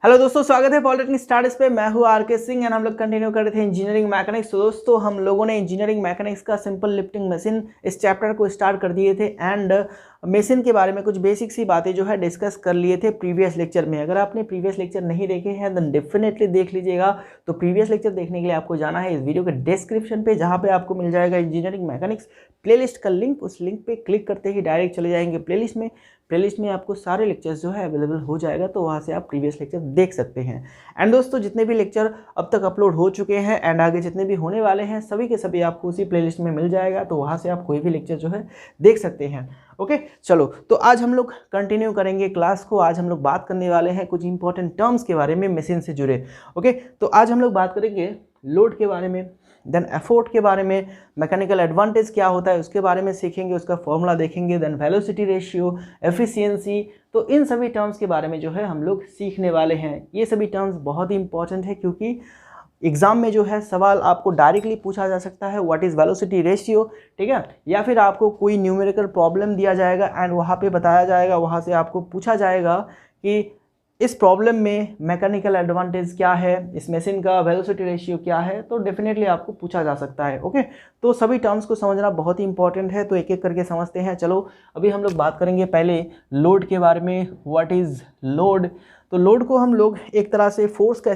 Hello दोस्तों, स्वागत है पॉलिटेक्निक स्टार्टअप्स पे। मैं हूँ आर के सिंह एंड हम लोग कंटिन्यू कर रहे थे इंजीनियरिंग मैकेनिक्स। तो दोस्तों हम लोगों ने इंजीनियरिंग मैकेनिक्स का सिंपल लिफ्टिंग मशीन इस चैप्टर को स्टार्ट कर दिए थे एंड मशीन के बारे में कुछ बेसिक सी बातें जो है डिस्कस कर लिए थे प्रीवियस लेक्चर में। अगर आपने प्रीवियस लेक्चर नहीं देखे हैं देन डेफिनेटली देख लीजिएगा। तो प्रीवियस लेक्चर देखने के लिए आपको जाना है इस वीडियो के डिस्क्रिप्शन पे, जहाँ पे आपको मिल जाएगा इंजीनियरिंग मैकेनिक्स प्लेलिस्ट का लिंक। उस लिंक पे क्लिक करते ही डायरेक्ट चले जाएंगे प्लेलिस्ट में आपको सारे लेक्चर्स जो है अवेलेबल हो जाएगा, तो वहाँ से आप प्रीवियस लेक्चर देख सकते हैं। एंड दोस्तों जितने भी लेक्चर अब तक अपलोड हो चुके हैं एंड आगे जितने भी होने वाले हैं सभी के सभी आपको उसी प्लेलिस्ट में मिल जाएगा, तो वहाँ से आप कोई भी लेक्चर जो है देख सकते हैं। ओके चलो, तो आज हम लोग कंटिन्यू करेंगे क्लास को। आज हम लोग बात करने वाले हैं कुछ इंपॉर्टेंट टर्म्स के बारे में मशीन से जुड़े। ओके, तो आज हम लोग बात करेंगे लोड के बारे में, देन एफोर्ट के बारे में, मैकेनिकल एडवांटेज क्या होता है उसके बारे में सीखेंगे, उसका फॉर्मूला देखेंगे, देन वेलोसिटी रेशियो, एफिशिएंसी। तो इन सभी टर्म्स के बारे में जो है हम लोग सीखने वाले हैं। ये सभी टर्म्स बहुत ही इंपॉर्टेंट है क्योंकि एग्जाम में जो है सवाल आपको डायरेक्टली पूछा जा सकता है व्हाट इज़ वेलोसिटी रेशियो, ठीक है, या फिर आपको कोई न्यूमेरिकल प्रॉब्लम दिया जाएगा एंड वहाँ पे बताया जाएगा, वहाँ से आपको पूछा जाएगा कि इस प्रॉब्लम में मैकेनिकल एडवांटेज क्या है, इस मशीन का वेलोसिटी रेशियो क्या है, तो डेफिनेटली आपको पूछा जा सकता है। ओके, तो सभी टर्म्स को समझना बहुत ही इंपॉर्टेंट है, तो एक एक करके समझते हैं। चलो अभी हम लोग बात करेंगे पहले लोड के बारे में। What is load? तो लोड को हम लोग एक तरह से फोर्स कह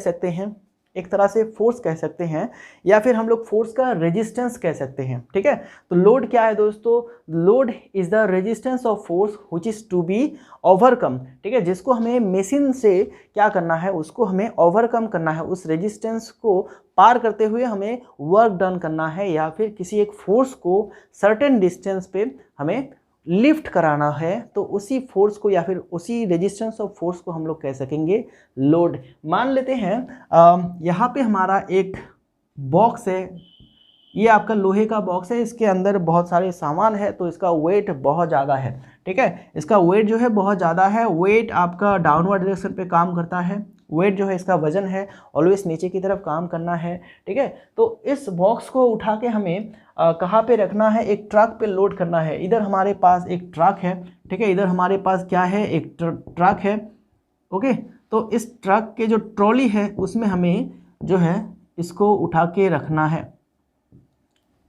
सकते हैं, या फिर हम लोग फोर्स का रेजिस्टेंस कह सकते हैं, ठीक है। तो लोड क्या है दोस्तों? Load is the resistance of force which is to be overcome, ठीक है, जिसको हमें मशीन से क्या करना है, उसको हमें ओवरकम करना है, उस रेजिस्टेंस को पार करते हुए हमें वर्क डन करना है, या फिर किसी एक फोर्स को सर्टेन डिस्टेंस पे हमें लिफ्ट कराना है, तो उसी फोर्स को या फिर उसी रेजिस्टेंस ऑफ फोर्स को हम लोग कह सकेंगे लोड। मान लेते हैं यहाँ पे हमारा एक बॉक्स है, ये आपका लोहे का बॉक्स है, इसके अंदर बहुत सारे सामान है, तो इसका वेट बहुत ज़्यादा है, ठीक है, इसका वेट जो है बहुत ज़्यादा है। वेट आपका डाउनवर्ड डायरेक्शन पे काम करता है, वेट जो है इसका वजन है ऑलवेज नीचे की तरफ काम करना है, ठीक है। तो इस बॉक्स को उठा के हमें कहाँ पे रखना है? एक ट्रक पे लोड करना है। इधर हमारे पास एक ट्रक है, ठीक है, इधर हमारे पास क्या है? एक ट्रक है। ओके, तो इस ट्रक के जो ट्रॉली है उसमें हमें जो है इसको उठा के रखना है।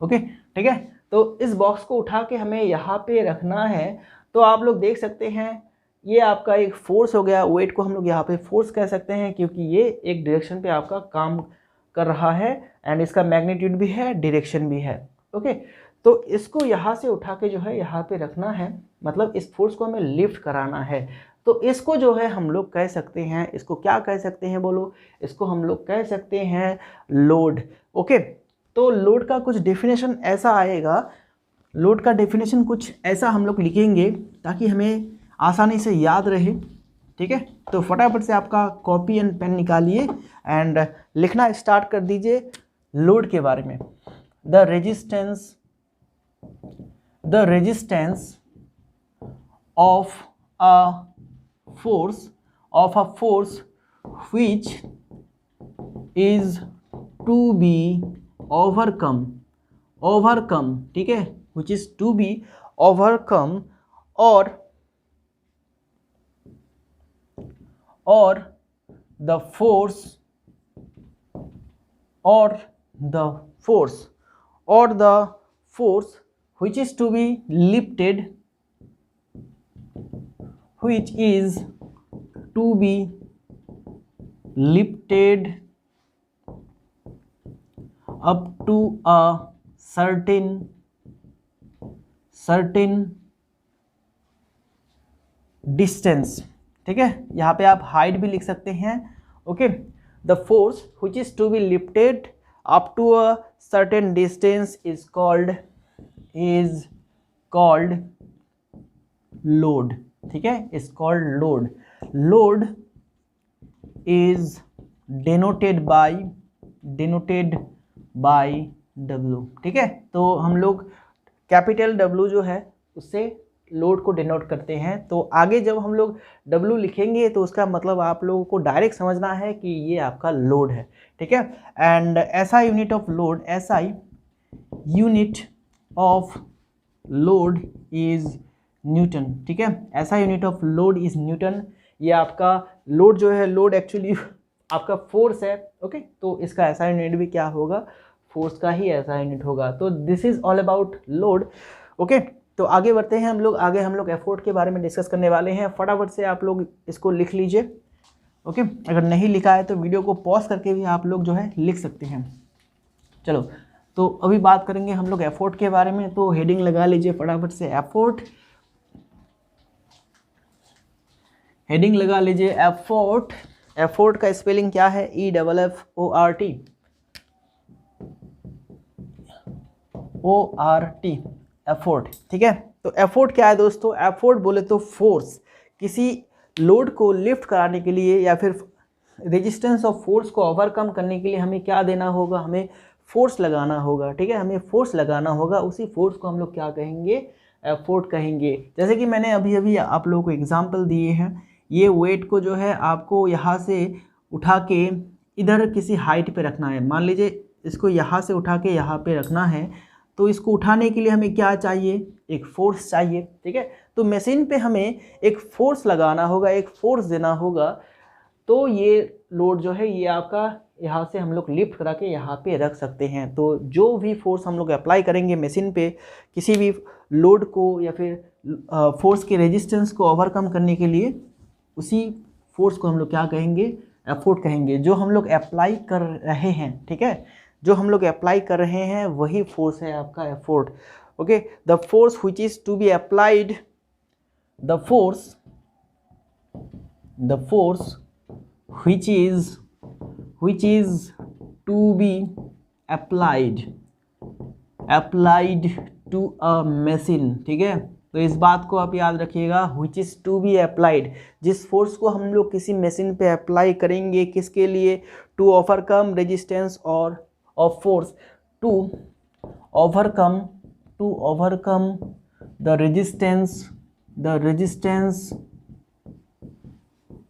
ओके, ठीक है, तो इस बॉक्स को उठा के हमें यहाँ पे रखना है। तो आप लोग देख सकते हैं ये आपका एक फोर्स हो गया, वेट को हम लोग यहाँ पे फोर्स कह सकते हैं क्योंकि ये एक डायरेक्शन पे आपका काम कर रहा है एंड इसका मैग्नीट्यूड भी है, डायरेक्शन भी है। ओके, तो इसको यहाँ से उठा के जो है यहाँ पे रखना है, मतलब इस फोर्स को हमें लिफ्ट कराना है। तो इसको जो है हम लोग कह सकते हैं, इसको क्या कह सकते हैं बोलो? इसको हम लोग कह सकते हैं लोड। ओके, तो लोड का कुछ डेफिनेशन ऐसा आएगा, लोड का डेफिनेशन कुछ ऐसा हम लोग लिखेंगे ताकि हमें आसानी से याद रहे, ठीक है। तो फटाफट से आपका कॉपी एंड पेन निकालिए एंड लिखना स्टार्ट कर दीजिए लोड के बारे में। The resistance of a force which is to be overcome, ठीक है, which is to be overcome, or the force which is to be lifted, which is to be lifted up to a certain distance, ठीक है, यहाँ पे आप height भी लिख सकते हैं। Okay, the force which is to be lifted up to a certain distance is called load, ठीक है, is called load. Load is denoted by W, ठीक है। तो हम लोग कैपिटल W जो है उससे लोड को डिनोट करते हैं। तो आगे जब हम लोग W लिखेंगे तो उसका मतलब आप लोगों को डायरेक्ट समझना है कि ये आपका लोड है, ठीक है। And SI unit of load, SI unit of load is Newton, ठीक है। SI unit of load is Newton. ये आपका लोड जो है, लोड एक्चुअली आपका फोर्स है। ओके, तो इसका SI यूनिट भी क्या होगा, फोर्स का ही SI यूनिट होगा। तो this is all about load. Okay, तो आगे बढ़ते हैं हम लोग। आगे हम लोग एफोर्ट के बारे में डिस्कस करने वाले हैं। फटाफट से आप लोग इसको लिख लीजिए। ओके, अगर नहीं लिखा है तो वीडियो को पॉज करके भी आप लोग जो है लिख सकते हैं। चलो, तो अभी बात करेंगे हम लोग एफोर्ट के बारे में। तो हेडिंग लगा लीजिए फटाफट से, एफोर्ट। हेडिंग लगा लीजिए एफोर्ट। एफोर्ट का स्पेलिंग क्या है, EFFORT, ORT, एफोर्ट। ठीक है, तो एफोर्ट क्या है दोस्तों, एफोर्ट बोले तो फोर्स, किसी लोड को लिफ्ट कराने के लिए या फिर रेजिस्टेंस ऑफ फोर्स को ओवरकम करने के लिए हमें क्या देना होगा, हमें फोर्स लगाना होगा। ठीक है, हमें फोर्स लगाना होगा, उसी फोर्स को हम लोग क्या कहेंगे, एफोर्ट कहेंगे। जैसे कि मैंने अभी अभी आप लोगों को एग्जांपल दिए हैं, ये वेट को जो है आपको यहाँ से उठा के इधर किसी हाइट पे रखना है। मान लीजिए इसको यहाँ से उठा के यहाँ पे रखना है, तो इसको उठाने के लिए हमें क्या चाहिए, एक फोर्स चाहिए। ठीक है, तो मशीन पे हमें एक फोर्स लगाना होगा, एक फोर्स देना होगा। तो ये लोड जो है ये आपका यहाँ से हम लोग लिफ्ट करा के यहाँ पे रख सकते हैं। तो जो भी फोर्स हम लोग अप्लाई करेंगे मशीन पे किसी भी लोड को या फिर फोर्स के रेजिस्टेंस को ओवरकम करने के लिए, उसी फोर्स को हम लोग क्या कहेंगे, एफोर्ट कहेंगे। जो हम लोग अप्लाई कर रहे हैं, ठीक है, जो हम लोग अप्लाई कर रहे हैं वही फोर्स है आपका effort. Okay, the force which is to be applied, the force which is to be applied to a machine। ठीक है, तो इस बात को आप याद रखिएगा, which is to be applied, जिस फोर्स को हम लोग किसी मशीन पे अप्लाई करेंगे, किसके लिए, to overcome resistance और of force, to overcome the resistance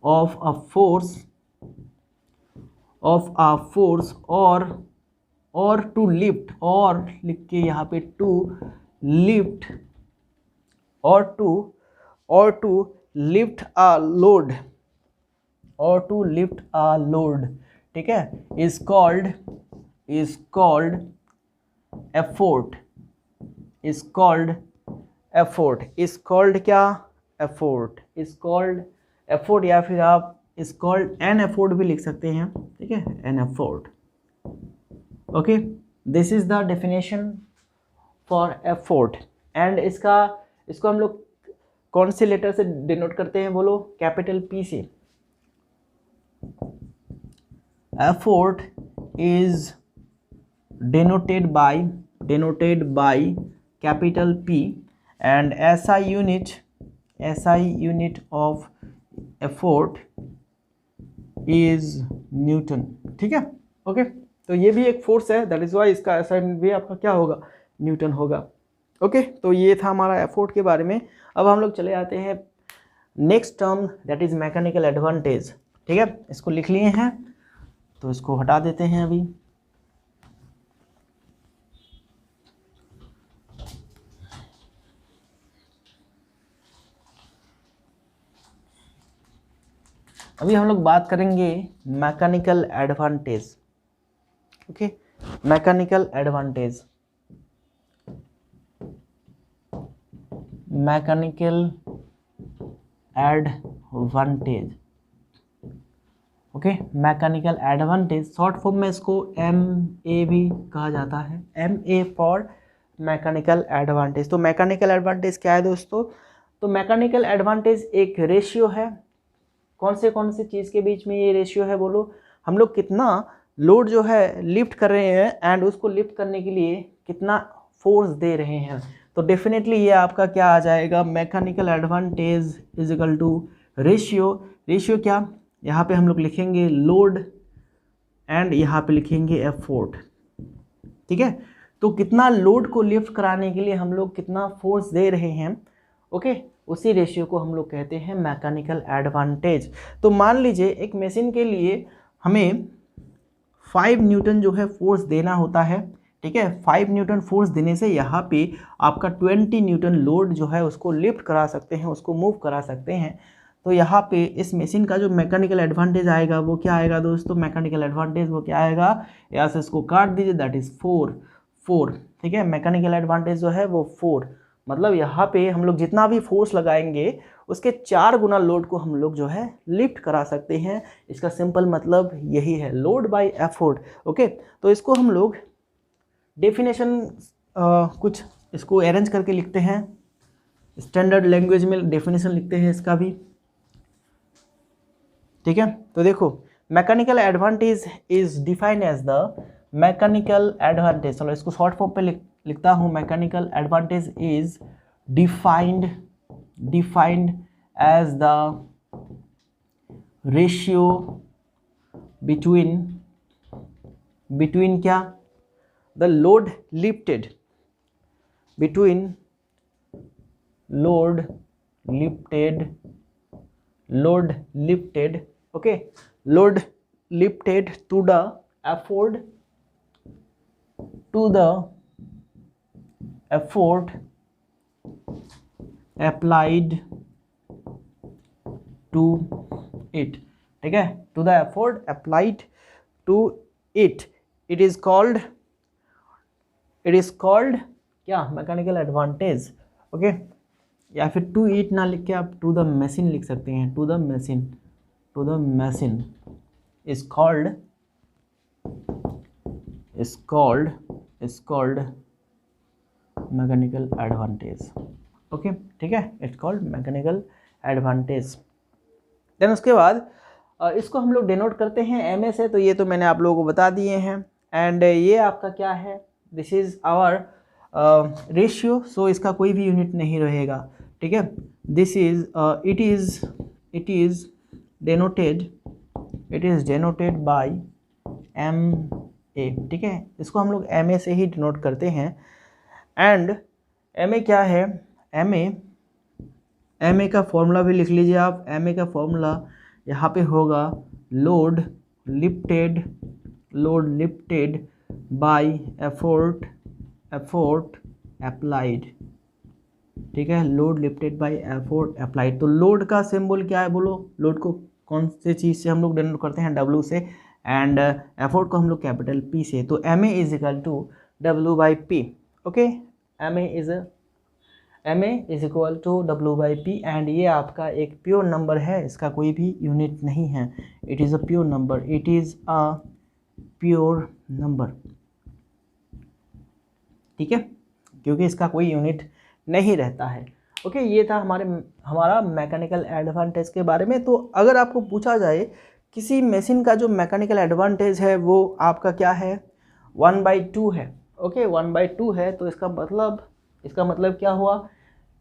of a force और टू लिफ्ट, और लिख के यहाँ पे टू लिफ्ट, और टू लिफ्ट अ लोड, ठीक है, इज कॉल्ड एफोर्ट, एफोर्ट, या फिर आप इज कॉल्ड एन एफोर्ट भी लिख सकते हैं। ठीक है, an effort. Okay, this is the definition for effort. And इसको हम लोग कौन से लेटर से डिनोट करते हैं, बोलो, कैपिटल P से। Effort is denoted by capital P and SI unit of effort is Newton. ठीक है, ओके, तो ये भी एक फोर्स है, दैट इज वाई इसका SI यूनिट भी आपका क्या होगा, न्यूटन होगा। ओके, तो ये था हमारा एफोर्ट के बारे में। अब हम लोग चले आते हैं next term, that is mechanical advantage. ठीक है, इसको लिख लिए हैं तो इसको हटा देते हैं। अभी हम लोग बात करेंगे mechanical advantage. Okay, mechanical advantage, okay, mechanical advantage short form में इसको MA भी कहा जाता है, MA फॉर मैकेनिकल एडवांटेज। तो मैकेनिकल एडवांटेज क्या है दोस्तों, तो मैकेनिकल एडवांटेज एक रेशियो है। कौन से चीज़ के बीच में ये रेशियो है, बोलो, हम लोग कितना लोड जो है लिफ्ट कर रहे हैं एंड उसको लिफ्ट करने के लिए कितना फोर्स दे रहे हैं। तो डेफिनेटली ये आपका क्या आ जाएगा, mechanical advantage is equal to ratio क्या, यहाँ पे हम लोग लिखेंगे लोड एंड यहाँ पे लिखेंगे एफोर्ट। ठीक है, तो कितना लोड को लिफ्ट कराने के लिए हम लोग कितना फोर्स दे रहे हैं, ओके, उसी रेशियो को हम लोग कहते हैं मैकेनिकल एडवांटेज। तो मान लीजिए एक मशीन के लिए हमें 5 न्यूटन जो है फोर्स देना होता है। ठीक है, 5 न्यूटन फोर्स देने से यहाँ पे आपका 20 न्यूटन लोड जो है उसको लिफ्ट करा सकते हैं, उसको मूव करा सकते हैं। तो यहाँ पे इस मशीन का जो मैकेनिकल एडवांटेज आएगा वो क्या आएगा दोस्तों, मैकेनिकल एडवांटेज वो क्या आएगा, यहाँ से इसको काट दीजिए, दैट इज 4, ठीक है। मैकेनिकल एडवांटेज जो है वो 4, मतलब यहाँ पे हम लोग जितना भी फोर्स लगाएंगे उसके 4 गुना लोड को हम लोग जो है लिफ्ट करा सकते हैं। इसका सिंपल मतलब यही है, लोड बाय एफोर्ट। ओके, तो इसको हम लोग डेफिनेशन कुछ इसको अरेंज करके लिखते हैं, स्टैंडर्ड लैंग्वेज में डेफिनेशन लिखते हैं इसका भी, ठीक है। तो देखो, mechanical advantage is defined as the mechanical advantage, चलो इसको शॉर्ट फॉर्म पे लिखता हूँ, mechanical advantage is defined as the ratio between क्या, the load lifted, between load lifted, okay, load lifted to the effort applied to it, ठीक है, to the effort applied to it, it is called क्या, mechanical advantage. Okay, या फिर to it ना लिख के आप टू द मशीन लिख सकते हैं, to the machine is called mechanical advantage. Okay, ठीक है, it's called mechanical advantage. Then उसके बाद इसको हम लोग डिनोट करते हैं एम ए से, तो ये तो मैंने आप लोगों को बता दिए हैं। एंड ये आपका क्या है, this is our ratio, so इसका कोई भी यूनिट नहीं रहेगा, ठीक है। This is it is denoted by M A, ठीक है, इसको हम लोग एम ए से ही डिनोट करते हैं। एंड एम ए क्या है, एम ए का फॉर्मूला भी लिख लीजिए आप। एम ए का फॉर्मूला यहाँ पे होगा load lifted bye effort applied, ठीक है, load lifted bye effort applied. तो लोड का सिंबल क्या है बोलो, लोड को कौन से चीज़ से हम लोग डिनोट करते हैं, W से, एंड एफोर्ट को हम लोग कैपिटल P से। तो M A is equal to W by P, okay, M A is equal to W by P। And ये आपका एक प्योर नंबर है, इसका कोई भी यूनिट नहीं है, it is a pure number, it is a pure number, ठीक है, क्योंकि इसका कोई यूनिट नहीं रहता है। ओके, ये था हमारा मैकेनिकल एडवांटेज के बारे में। तो अगर आपको पूछा जाए किसी मशीन का जो मैकेनिकल एडवांटेज है वो आपका क्या है, 1/2 है। ओके, 1/2 है, तो इसका मतलब क्या हुआ,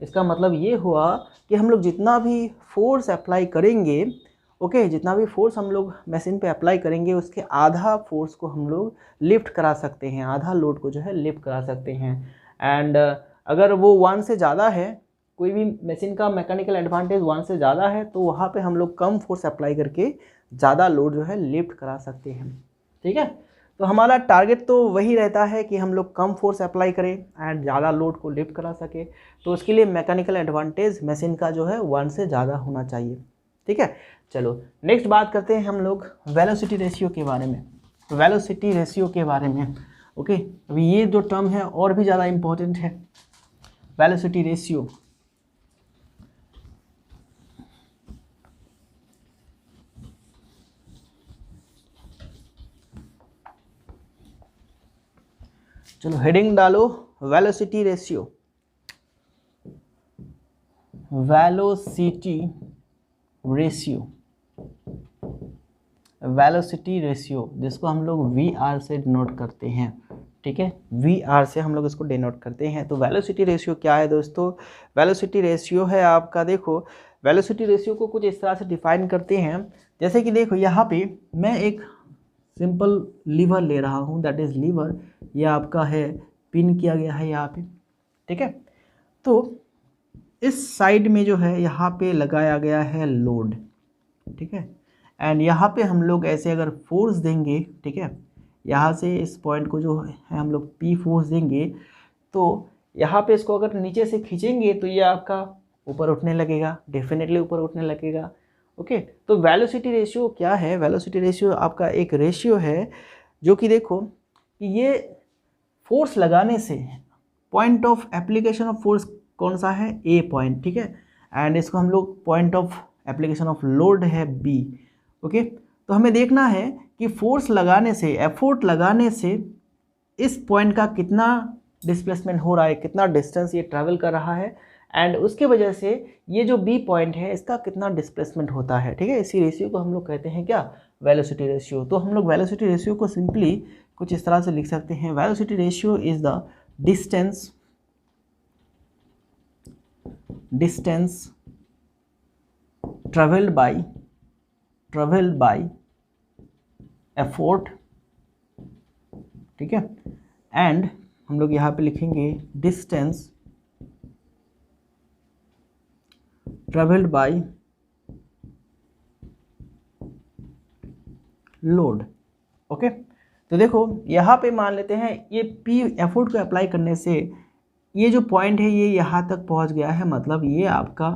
इसका मतलब ये हुआ कि हम लोग जितना भी फोर्स अप्लाई करेंगे, ओके, जितना भी फोर्स हम लोग मशीन पे अप्लाई करेंगे उसके आधा फोर्स को हम लोग लिफ्ट करा सकते हैं, आधा लोड को जो है लिफ्ट करा सकते हैं। एंड अगर वो 1 से ज़्यादा है, कोई भी मशीन का मैकेनिकल एडवांटेज 1 से ज़्यादा है, तो वहाँ पे हम लोग कम फोर्स अप्लाई करके ज़्यादा लोड जो है लिफ्ट करा सकते हैं, ठीक है। तो हमारा टारगेट तो वही रहता है कि हम लोग कम फोर्स अप्लाई करें एंड ज़्यादा लोड को लिफ्ट करा सके। तो उसके लिए मैकेनिकल एडवांटेज मशीन का जो है 1 से ज़्यादा होना चाहिए, ठीक है। चलो नेक्स्ट बात करते हैं हम लोग वेलोसिटी रेशियो के बारे में, वेलोसिटी रेशियो के बारे में। ओके, अभी ये जो टर्म है और भी ज़्यादा इम्पोर्टेंट है, वेलोसिटी रेशियो। चलो हेडिंग डालो, वेलोसिटी रेशियो, वेलोसिटी रेशियो जिसको हम लोग VR से डिनोट करते हैं, ठीक है, VR से हम लोग इसको डिनोट करते हैं। तो वेलोसिटी रेशियो क्या है दोस्तों, वेलोसिटी रेशियो है आपका, देखो वेलोसिटी रेशियो को कुछ इस तरह से डिफाइन करते हैं, जैसे कि देखो यहाँ पे मैं एक सिंपल लीवर ले रहा हूँ, दैट इज़ लीवर, ये आपका है, पिन किया गया है यहाँ पे, ठीक है। तो इस साइड में जो है यहाँ पे लगाया गया है लोड, ठीक है, एंड यहाँ पे हम लोग ऐसे अगर फोर्स देंगे, ठीक है, यहाँ से इस पॉइंट को जो है हम लोग P फोर्स देंगे, तो यहाँ पे इसको अगर नीचे से खींचेंगे तो ये आपका ऊपर उठने लगेगा, डेफिनेटली ऊपर उठने लगेगा। ओके, तो वेलोसिटी रेशियो क्या है? वेलोसिटी रेशियो आपका एक रेशियो है जो कि देखो कि ये फोर्स लगाने से point of application of force कौन सा है? ए पॉइंट, ठीक है, एंड इसको हम लोग point of application of load है बी। ओके, तो हमें देखना है कि फोर्स लगाने से, एफोर्ट लगाने से इस पॉइंट का कितना डिस्प्लेसमेंट हो रहा है, कितना डिस्टेंस ये ट्रैवल कर रहा है, एंड उसके वजह से ये जो बी पॉइंट है इसका कितना डिस्प्लेसमेंट होता है, ठीक है। इसी रेशियो को हम लोग कहते हैं क्या? Velocity ratio. तो हम लोग वेलोसिटी रेशियो को सिंपली कुछ इस तरह से लिख सकते हैं, velocity ratio is the distance travelled by effort, ठीक है, एंड हम लोग यहाँ पे लिखेंगे distance travelled by load. Okay, तो देखो यहाँ पे मान लेते हैं ये P एफोर्ट को अप्लाई करने से ये जो पॉइंट है ये यहाँ तक पहुँच गया है, मतलब ये आपका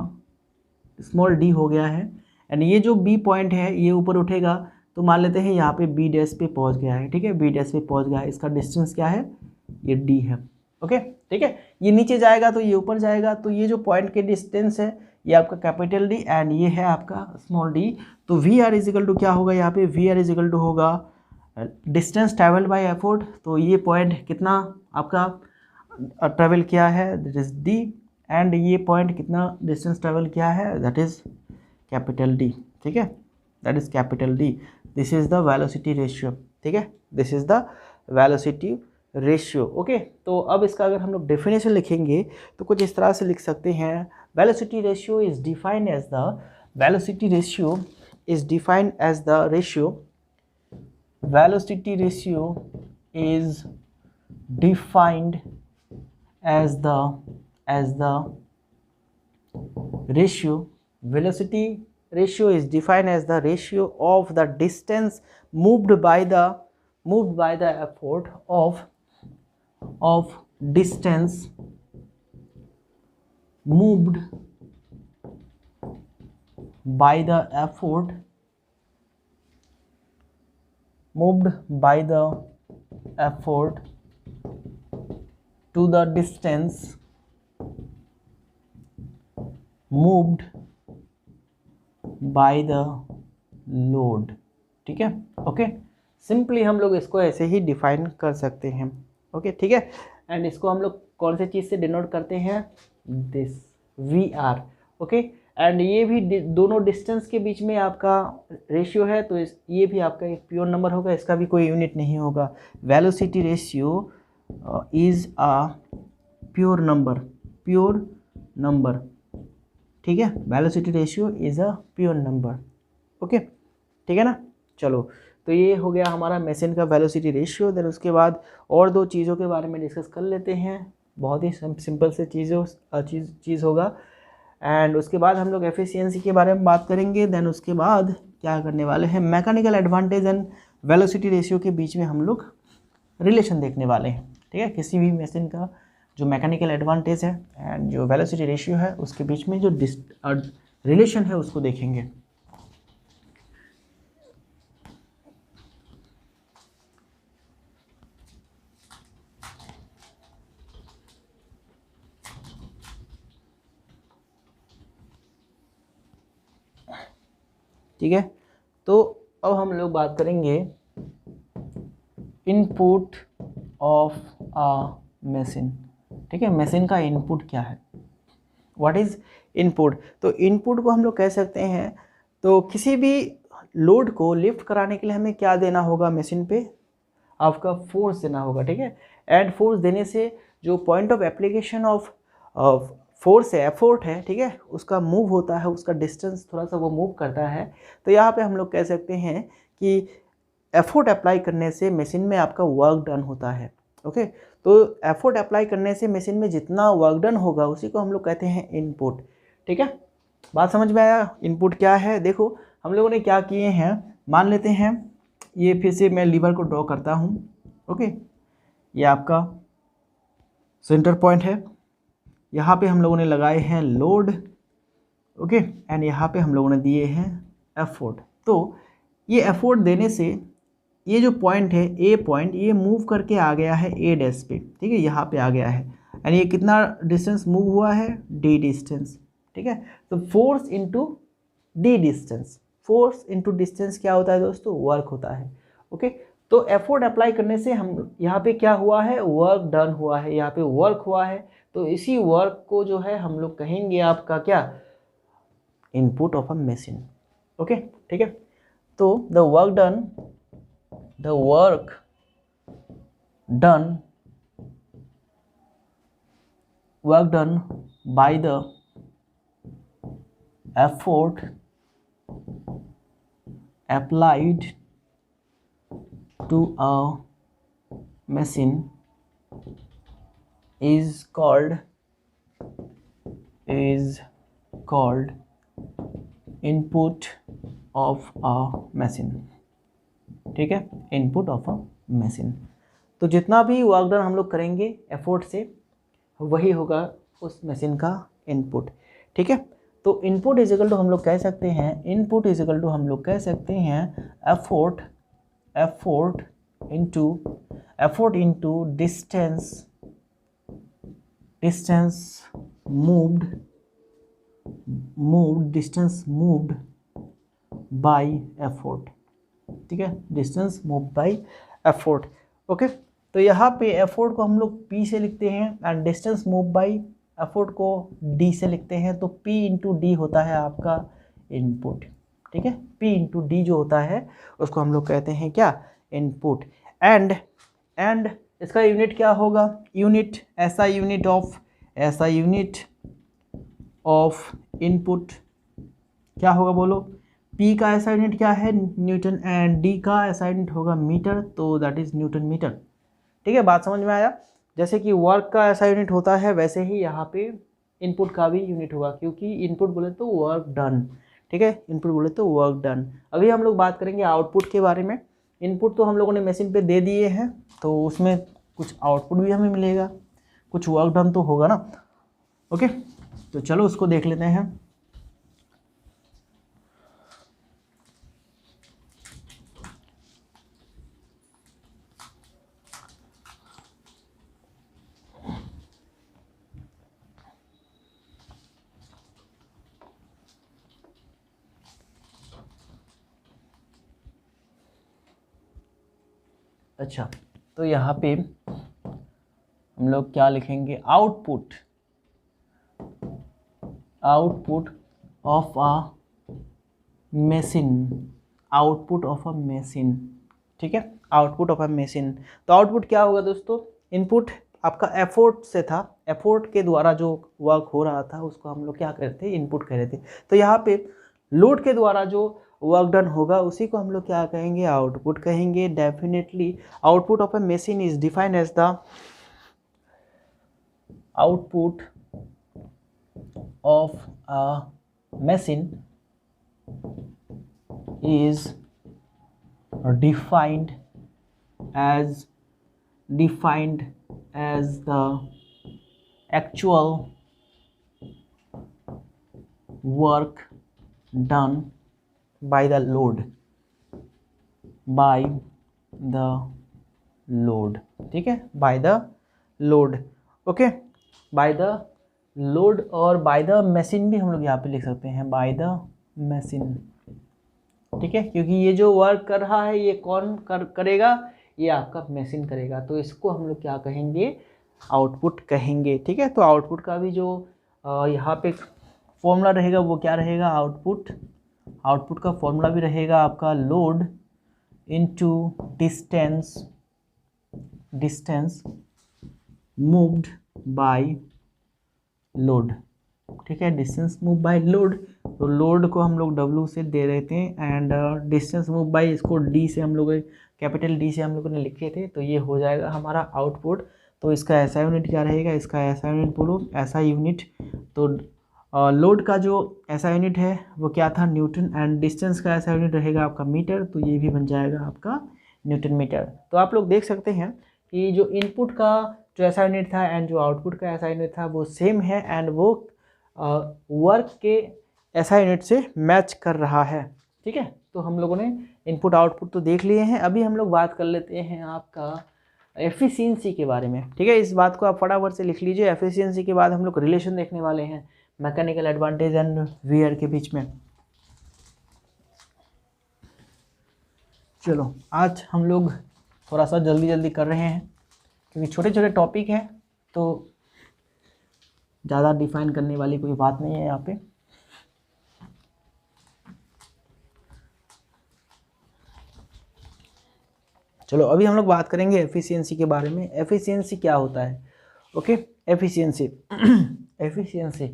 स्मॉल d हो गया है, एंड ये जो B पॉइंट है ये ऊपर उठेगा, तो मान लेते हैं यहाँ पे B डैश पे पहुँच गया है, ठीक है, B डैश पे पहुँच गया है, इसका डिस्टेंस क्या है? ये D है। ओके, ठीक है, ये नीचे जाएगा तो ये ऊपर जाएगा, तो ये जो पॉइंट के डिस्टेंस है ये आपका कैपिटल D एंड ये है आपका स्मॉल d। तो वी आर इजिकल टू क्या होगा? यहाँ पे वी आर इजिकल टू होगा डिस्टेंस ट्रैवल बाय एफोर्ट। तो ये पॉइंट कितना आपका ट्रैवल किया है? दैट इज d, एंड ये पॉइंट कितना डिस्टेंस ट्रैवल किया है? दैट इज कैपिटल D, ठीक है, that is capital D। This is the velocity ratio, ठीक है, this is the velocity ratio. Okay, तो अब इसका अगर हम लोग डेफिनेशन लिखेंगे तो कुछ इस तरह से लिख सकते हैं, velocity ratio is defined as the velocity ratio is defined as the ratio velocity ratio is defined as the ratio velocity ratio is defined as the ratio of the distance moved by the effort of distance moved by the effort to the distance moved by the load, ठीक है। Okay, simply हम लोग इसको ऐसे ही define कर सकते हैं। Okay, ठीक है, एंड इसको हम लोग कौन से चीज़ से डिनोट करते हैं? This VR। ओके, एंड ये भी दोनों डिस्टेंस के बीच में आपका रेशियो है, तो ये भी आपका एक प्योर नंबर होगा, इसका भी कोई यूनिट नहीं होगा। Velocity ratio is a pure number, ठीक है, velocity ratio is a pure number. Okay, ठीक है ना। चलो, तो ये हो गया हमारा मशीन का वेलोसिटी रेशियो। देन उसके बाद और दो चीज़ों के बारे में डिस्कस कर लेते हैं, बहुत ही सिंपल से चीज़ होगा, एंड उसके बाद हम लोग एफिशिएंसी के बारे में बात करेंगे। देन उसके बाद क्या करने वाले हैं, mechanical advantage and velocity ratio के बीच में हम लोग रिलेशन देखने वाले हैं, ठीक है। किसी भी मशीन का जो मैकेनिकल एडवांटेज है एंड जो वेलोसिटी रेशियो है उसके बीच में जो रिलेशन है उसको देखेंगे। ठीक है, तो अब हम लोग बात करेंगे इनपुट ऑफ अ मशीन, ठीक है। मशीन का इनपुट क्या है? What is input? तो इनपुट को हम लोग कह सकते हैं, तो किसी भी लोड को लिफ्ट कराने के लिए हमें क्या देना होगा? मशीन पे आपका फोर्स देना होगा, ठीक है, एंड फोर्स देने से जो point of application of force है, एफोर्ट है, ठीक है, उसका मूव होता है, उसका डिस्टेंस थोड़ा सा वो मूव करता है। तो यहाँ पे हम लोग कह सकते हैं कि एफोर्ट अप्लाई करने से मशीन में आपका वर्क डन होता है। ओके, तो एफोर्ट अप्लाई करने से मशीन में जितना वर्क डन होगा उसी को हम लोग कहते हैं इनपुट, ठीक है। बात समझ में आया? इनपुट क्या है? देखो हम लोगों ने क्या किए हैं, मान लेते हैं ये फिर से मैं लीवर को ड्रॉ करता हूँ। ओके, ये आपका सेंटर पॉइंट है, यहाँ पे हम लोगों ने लगाए हैं लोड ओके। एंड यहाँ पे हम लोगों ने दिए हैं एफोर्ट। तो ये एफोर्ट देने से ये जो पॉइंट है ए पॉइंट, ये मूव करके आ गया है ए डैश पे, ठीक है, यहाँ पे आ गया है। एंड ये कितना डिस्टेंस मूव हुआ है, डी डिस्टेंस, ठीक है। तो force into D distance, force into distance क्या होता है दोस्तों, वर्क होता है। ओके, तो एफोर्ट अप्लाई करने से हम यहाँ पे क्या हुआ है, वर्क डन हुआ है, यहाँ पे वर्क हुआ है। तो इसी वर्क को जो है हम लोग कहेंगे आपका क्या, input of a machine. Okay, ठीक है। तो the work done by the effort applied to a machine is called input of a machine, ठीक है, इनपुट ऑफ अ मशीन। तो जितना भी वर्क डन हम लोग करेंगे एफोर्ट से, वही होगा उस मशीन का इनपुट, ठीक है। तो इनपुट इज इक्वल टू हम लोग कह सकते हैं, इनपुट इज इक्वल टू हम लोग कह सकते हैं effort into distance moved by effort, ठीक है, distance move by effort. Okay, तो यहाँ पे एफोर्ट को हम लोग P से लिखते हैं and distance move by effort को D से लिखते हैं। तो P इंटू डी होता है आपका इनपुट, ठीक है। P इंटू डी जो होता है उसको हम लोग कहते हैं क्या, इनपुट। एंड इसका यूनिट क्या होगा, unit SI unit of input क्या होगा बोलो। P का SI यूनिट क्या है, न्यूटन, एंड D का SI यूनिट होगा मीटर, तो दैट इज न्यूटन मीटर, ठीक है। बात समझ में आया। जैसे कि वर्क का SI यूनिट होता है, वैसे ही यहाँ पे इनपुट का भी यूनिट होगा, क्योंकि इनपुट बोले तो वर्क डन, ठीक है, इनपुट बोले तो वर्क डन। अभी हम लोग बात करेंगे आउटपुट के बारे में। इनपुट तो हम लोगों ने मशीन पे दे दिए हैं, तो उसमें कुछ आउटपुट भी हमें मिलेगा, कुछ वर्क डन तो होगा ना। ओके, तो चलो उसको देख लेते हैं। अच्छा, तो यहाँ पे हम लोग क्या लिखेंगे, आउटपुट ऑफ अ मशीन, ठीक है, आउटपुट ऑफ अ मशीन। तो आउटपुट क्या होगा दोस्तों, इनपुट आपका एफोर्ट से था, एफोर्ट के द्वारा जो वर्क हो रहा था उसको हम लोग क्या कह रहे थे, इनपुट कह रहे थे। तो यहाँ पे लोड के द्वारा जो वर्क डन होगा उसी को हम लोग क्या कहेंगे, आउटपुट कहेंगे। Definitely output of a machine is defined as the output of a machine is defined as the actual work done by the load, ठीक है, by the load। Okay, by the load और by the machine भी हम लोग यहाँ पे लिख सकते हैं, by the machine, ठीक है, क्योंकि ये जो वर्क कर रहा है ये कौन करेगा, ये आपका मशीन करेगा। तो इसको हम लोग क्या कहेंगे, आउटपुट कहेंगे, ठीक है। तो आउटपुट का भी जो यहाँ पे फॉर्मूला रहेगा वो क्या रहेगा, आउटपुट का फॉर्मूला भी रहेगा आपका load into distance moved by load, ठीक है, डिस्टेंस मूव बाय लोड। तो लोड को हम लोग W से दे रहे थे एंड डिस्टेंस मूव बाय इसको D से हम लोग कैपिटल D से हम लोगों ने लिखे थे। तो ये हो जाएगा हमारा आउटपुट। तो इसका SI यूनिट क्या रहेगा, इसका SI यूनिट बोलो, SI यूनिट। तो लोड का जो SI यूनिट है वो क्या था, न्यूटन, एंड डिस्टेंस का SI यूनिट रहेगा आपका मीटर, तो ये भी बन जाएगा आपका न्यूटन मीटर। तो आप लोग देख सकते हैं कि जो इनपुट का जो SI यूनिट था एंड जो आउटपुट का SI यूनिट था वो सेम है, एंड वो वर्क के SI यूनिट से मैच कर रहा है। ठीक है, तो हम लोगों ने इनपुट आउटपुट तो देख लिए हैं। अभी हम लोग बात कर लेते हैं आपका एफिशिएंसी के बारे में। ठीक है, इस बात को आप फटाफट से लिख लीजिए। एफिशिएंसी के बाद हम लोग रिलेशन देखने वाले हैं मैकेनिकल एडवांटेज एंड वियर के बीच में। चलो आज हम लोग थोड़ा सा जल्दी जल्दी कर रहे हैं क्योंकि छोटे छोटे टॉपिक हैं, तो ज़्यादा डिफाइन करने वाली कोई बात नहीं है यहाँ पे। चलो अभी हम लोग बात करेंगे एफिशिएंसी के बारे में। एफिशिएंसी क्या होता है? Okay, efficiency efficiency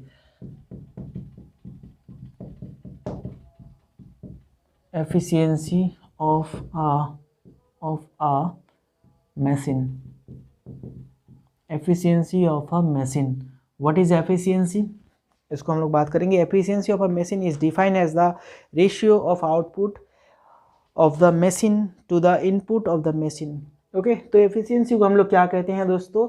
efficiency of a machine, efficiency of a machine. What is efficiency? इसको हम लोग बात करेंगे। Efficiency of a machine is defined as the ratio of output of the machine to the input of the machine. Okay, तो efficiency को हम लोग क्या कहते हैं दोस्तों?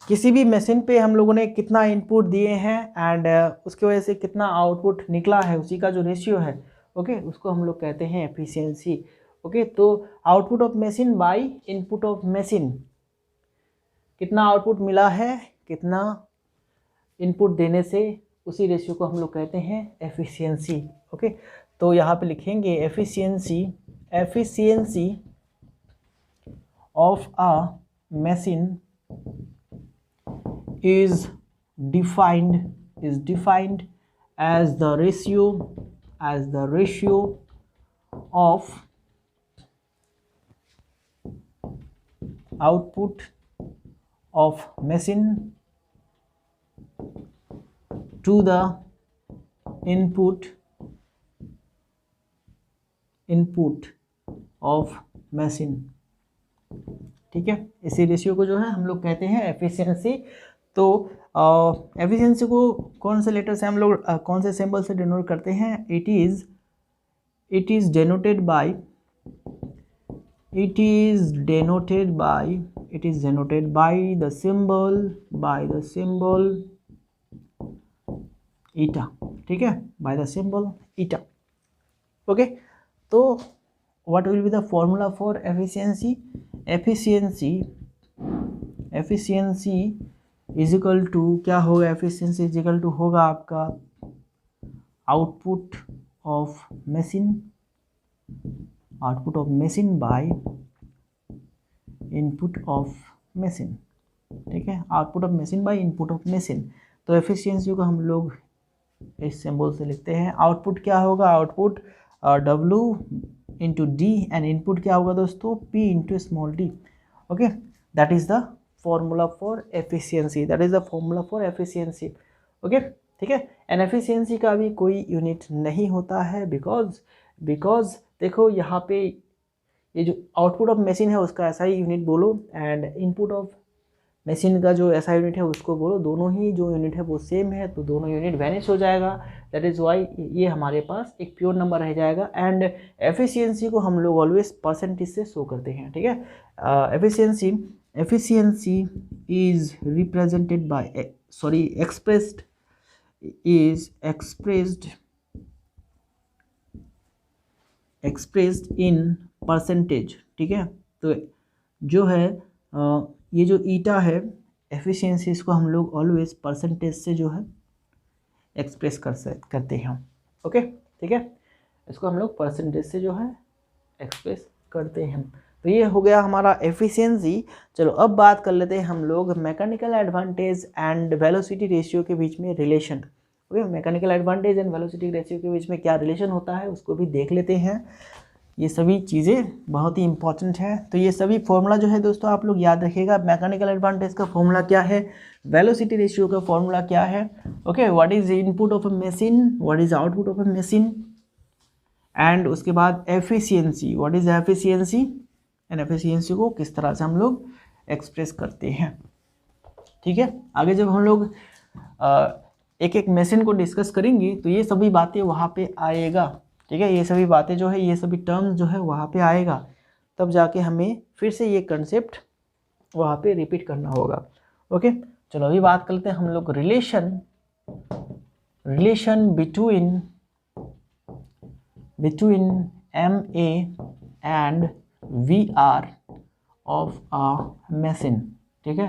किसी भी मशीन पे हम लोगों ने कितना इनपुट दिए हैं एंड उसकी वजह से कितना आउटपुट निकला है, उसी का जो रेशियो है, ओके, उसको हम लोग कहते हैं एफिशिएंसी। ओके, तो output of machine by input of machine, कितना आउटपुट मिला है, कितना इनपुट देने से, उसी रेशियो को हम लोग कहते हैं एफिशिएंसी। ओके, तो यहाँ पे लिखेंगे efficiency of a machine is defined as the ratio of output of machine to the input of machine। ठीक है, इसी रेशियो को जो है हम लोग कहते हैं एफिशिएंसी। तो एफिशिएंसी को कौन से लेटर से हम लोग कौन से सिंबल से डिनोट करते हैं? It is denoted by the symbol eta. ठीक है, by the symbol eta. Okay, तो what will be the formula for efficiency? efficiency is equal to क्या होगा? efficiency is equal to होगा आपका output of machine by input of machine। ठीक है, output of machine by input of machine। तो efficiency को हम लोग इस सिंबल से लिखते हैं। आउटपुट क्या होगा? Output W into D and input क्या होगा दोस्तों? P into small D. Okay, that is the formula for efficiency. Okay, ठीक है, एंड एफिशिएंसी का भी कोई यूनिट नहीं होता है बिकॉज देखो यहाँ पे ये जो आउटपुट ऑफ मशीन है उसका ऐसा ही यूनिट बोलो एंड इनपुट ऑफ मशीन का जो ऐसा यूनिट है उसको बोलो, दोनों ही जो यूनिट है वो सेम है, तो दोनों यूनिट वैनिश हो जाएगा। दैट इज़ वाई ये हमारे पास एक प्योर नंबर रह जाएगा। एंड एफिशिएंसी को हम लोग ऑलवेज परसेंटेज से शो करते हैं। ठीक है, efficiency is represented by expressed in percentage. ठीक है, तो जो है ये जो ईटा है एफिशिएंसी, इसको हम लोग ऑलवेज परसेंटेज से जो है एक्सप्रेस करते हैं। ओके, ठीक है, इसको हम लोग परसेंटेज से जो है एक्सप्रेस करते हैं। तो ये हो गया हमारा एफिशिएंसी। चलो अब बात कर लेते हैं हम लोग mechanical advantage and velocity ratio के बीच में relation. Okay, mechanical advantage and velocity ratio के बीच में क्या रिलेशन होता है उसको भी देख लेते हैं। ये सभी चीज़ें बहुत ही इंपॉर्टेंट है। तो ये सभी फॉर्मूला जो है दोस्तों आप लोग याद रखिएगा। मैकेनिकल एडवांटेज का फॉर्मूला क्या है, वेलोसिटी रेशियो का फॉर्मूला क्या है। Okay, what is input of a machine, what is output of a machine, and उसके बाद efficiency, what is efficiency, and efficiency को किस तरह से हम लोग एक्सप्रेस करते हैं। ठीक है, आगे जब हम लोग एक एक मशीन को डिस्कस करेंगे तो ये सभी बातें वहाँ पे आएगा। ठीक है, ये सभी बातें जो है, ये सभी टर्म्स जो है वहाँ पे आएगा, तब जाके हमें फिर से ये कंसेप्ट वहाँ पे रिपीट करना होगा। ओके, चलो अभी बात करते हैं हम लोग relation between between MA and VR of a machine, ठीक है,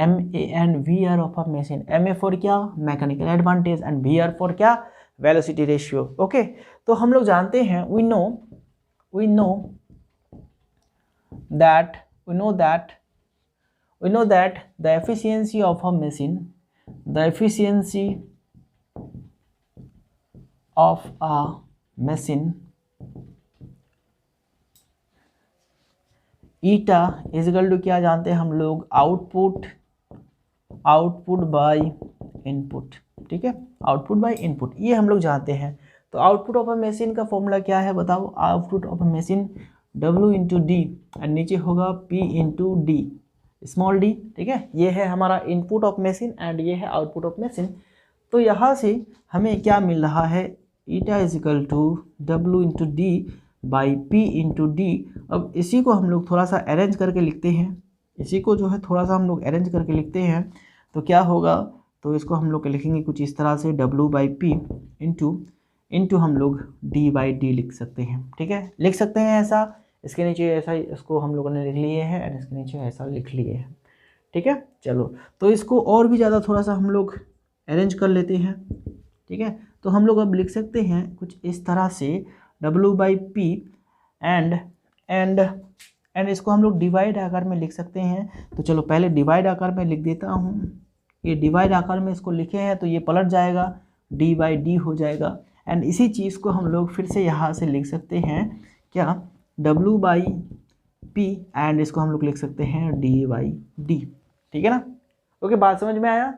MA and VR of a machine, MA for क्या, mechanical advantage, and VR for क्या, वेलोसिटी रेशियो। ओके, तो हम लोग जानते हैं, we know that the efficiency of a machine, the efficiency of a machine eta is equal to क्या जानते हैं हम लोग, आउटपुट बाय इनपुट, ठीक है, आउटपुट बाय इनपुट, ये हम लोग जानते हैं। तो आउटपुट ऑफ अ मशीन का फॉर्मूला क्या है बताओ, output of a machine W into D, and नीचे होगा P into D, small D, ठीक है, ये है हमारा इनपुट ऑफ मशीन एंड ये है आउटपुट ऑफ मशीन। तो यहाँ से हमें क्या मिल रहा है, eta is equal to W into D by P into D. अब इसी को हम लोग थोड़ा सा अरेंज करके लिखते हैं, इसी को जो है थोड़ा सा हम लोग अरेंज करके लिखते हैं, तो क्या होगा, तो इसको हम लोग लिखेंगे कुछ इस तरह से, W बाई पी इंटू हम लोग D बाई डी लिख सकते हैं, ठीक है, लिख सकते हैं ऐसा, इसके नीचे ऐसा इसको हम लोगों ने लिख लिए हैं एंड इसके नीचे ऐसा लिख लिए हैं, ठीक है। चलो, तो इसको और भी ज़्यादा थोड़ा सा हम लोग अरेंज कर लेते हैं, ठीक है, तो हम लोग अब लिख सकते हैं कुछ इस तरह से, W बाई पी एंड इसको हम लोग डिवाइड आकार में लिख सकते हैं। तो चलो पहले डिवाइड आकार में लिख देता हूँ, ये डिवाइड आकार में इसको लिखे हैं तो ये पलट जाएगा, D बाई डी हो जाएगा, एंड इसी चीज़ को हम लोग फिर से यहाँ से लिख सकते हैं क्या, W बाई पी एंड इसको हम लोग लिख सकते हैं D बाई डी, ठीक है ना। ओके, बात समझ में आया,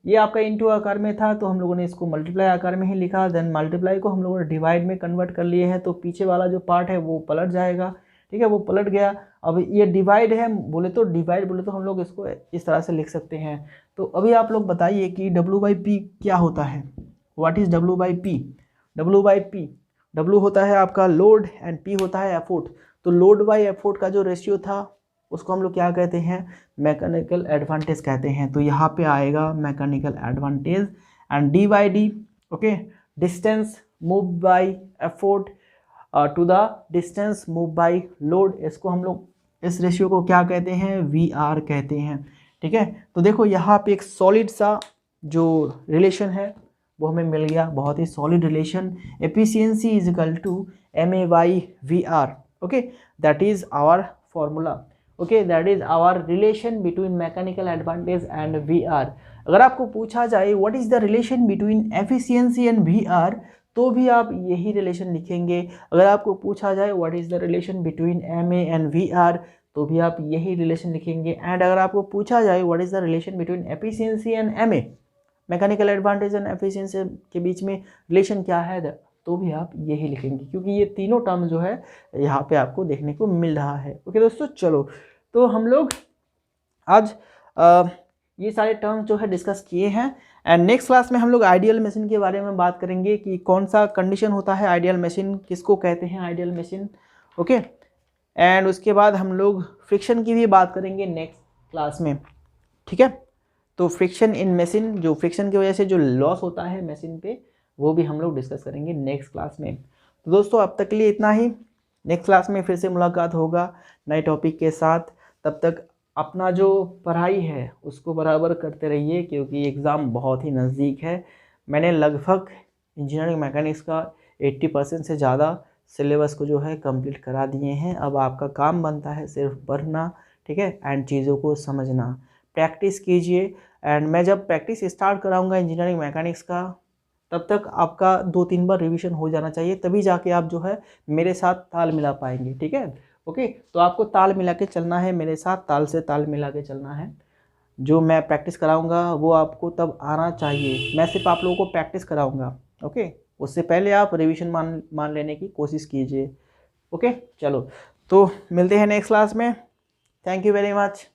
ये आपका इनटू आकार में था तो हम लोगों ने इसको मल्टीप्लाई आकार में ही लिखा, देन मल्टीप्लाई को हम लोगों ने डिवाइड में कन्वर्ट कर लिए हैं, तो पीछे वाला जो पार्ट है वो पलट जाएगा, ठीक है, वो पलट गया। अब ये डिवाइड है बोले तो हम लोग इसको इस तरह से लिख सकते हैं। तो अभी आप लोग बताइए कि W बाई पी क्या होता है, what is W by P. W होता है आपका लोड एंड P होता है एफोर्ट। तो लोड बाई एफोर्ट का जो रेशियो था उसको हम लोग क्या कहते हैं, मैकेनिकल एडवांटेज कहते हैं। तो यहाँ पे आएगा mechanical advantage and D by D, okay, distance move by effort to the distance move by load, इसको हम लोग इस रेशियो को क्या कहते हैं, VR कहते हैं, ठीक है। तो देखो यहाँ पे एक सॉलिड सा जो रिलेशन है वो हमें मिल गया, बहुत ही solid relation, efficiency is equal to MA by VR, okay, that is our formula, okay, that is our relation between mechanical advantage and VR। अगर आपको पूछा जाए what is the relation between efficiency and VR, तो भी आप यही relation लिखेंगे। अगर आपको पूछा जाए what is the relation between MA and VR, तो भी आप यही रिलेशन लिखेंगे। एंड अगर आपको पूछा जाए what is the relation between efficiency and MA, mechanical advantage and efficiency के बीच में रिलेशन क्या है, तो भी आप यही लिखेंगे, क्योंकि ये तीनों टर्म जो है यहाँ पे आपको देखने को मिल रहा है। ओके दोस्तों, चलो तो हम लोग आज ये सारे टर्म जो है डिस्कस किए हैं, एंड नेक्स्ट क्लास में हम लोग आइडियल मशीन के बारे में बात करेंगे कि कौन सा कंडीशन होता है आइडियल मशीन, किसको कहते हैं आइडियल मशीन, ओके। एंड उसके बाद हम लोग फ्रिक्शन की भी बात करेंगे नेक्स्ट क्लास में, ठीक है। तो फ्रिक्शन इन मशीन, जो फ्रिक्शन की वजह से जो लॉस होता है मशीन पे, वो भी हम लोग डिस्कस करेंगे नेक्स्ट क्लास में। तो दोस्तों अब तक के लिए इतना ही, नेक्स्ट क्लास में फिर से मुलाकात होगा नए टॉपिक के साथ। तब तक अपना जो पढ़ाई है उसको बराबर करते रहिए, क्योंकि एग्ज़ाम बहुत ही नज़दीक है। मैंने लगभग इंजीनियरिंग मैकेनिक्स का 80% से ज़्यादा सिलेबस को जो है कंप्लीट करा दिए हैं। अब आपका काम बनता है सिर्फ पढ़ना, ठीक है, एंड चीज़ों को समझना। प्रैक्टिस कीजिए, एंड मैं जब प्रैक्टिस स्टार्ट कराऊंगा इंजीनियरिंग मैकेनिक्स का, तब तक आपका 2-3 बार रिवीजन हो जाना चाहिए, तभी जाके आप जो है मेरे साथ ताल मिला पाएंगे, ठीक है। ओके, तो आपको ताल मिला के चलना है मेरे साथ, ताल से ताल मिला के चलना है। जो मैं प्रैक्टिस कराऊंगा वो आपको तब आना चाहिए, मैं सिर्फ आप लोगों को प्रैक्टिस कराऊंगा, ओके। उससे पहले आप रिवीजन मान लेने की कोशिश कीजिए, ओके। चलो तो मिलते हैं नेक्स्ट क्लास में, थैंक यू वेरी मच।